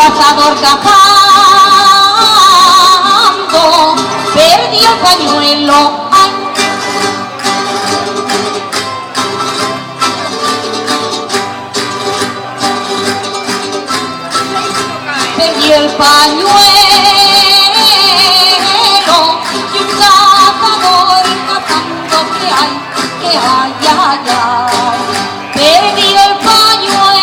cazador cazando, perdió el pañuelo. Ay. Perdió el pañuelo y un cazador cazando que hay, ay, ay. Perdió el pañuelo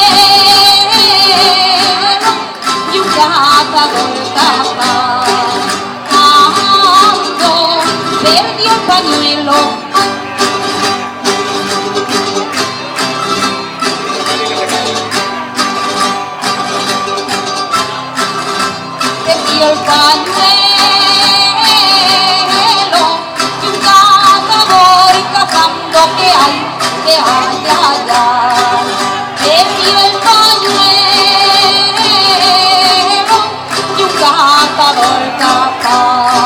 y un cazador cazando, perdió el pañuelo. Perdió el pañuelo y un cazador cazando que hay, ay, ay. Perdió el pañuelo y un cazador cazando,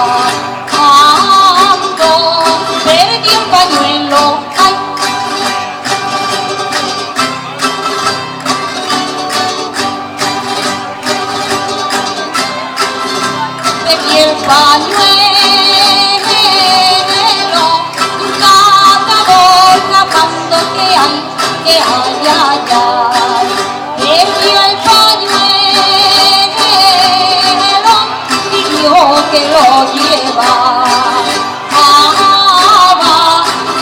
perdió el pañuelo. Ay. Perdió el pañuelo, un cazador cazando que hay, ay, ay. Perdió el pañuelo y Dios que lo lleva.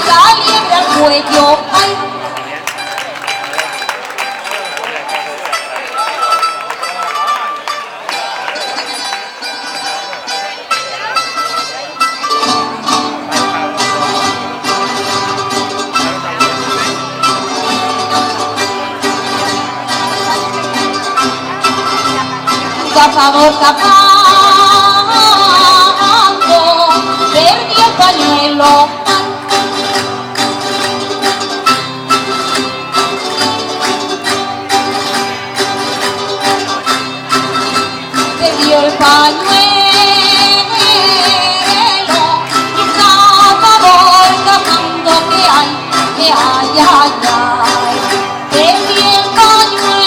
La liebre al cuello. Ay. Cazador cazando, perdió el pañuelo. Perdió el pañuelo y un cazador cazando que hay, ay, ay. Perdió el pañuelo,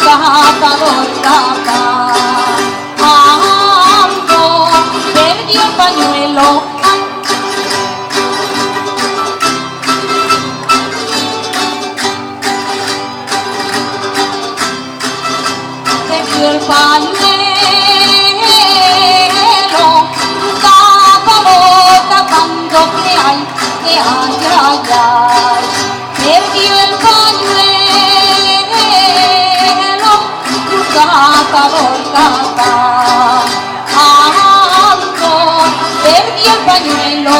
cazador cazando, perdió el pañuelo. Perdió el pañuelo, cazador cazando que hay, ay, ay. Perdió el pañuelo, cazador cazando, perdió el pañuelo.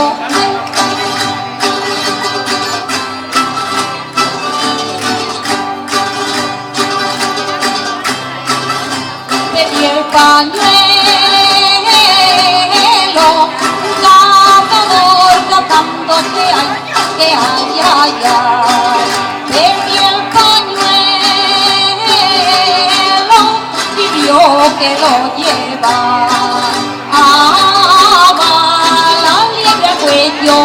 Perdió el pañuelo, cazador cazando que hay, ay. Perdió el pañuelo y Dios que lo lleva. La liebre al cuello.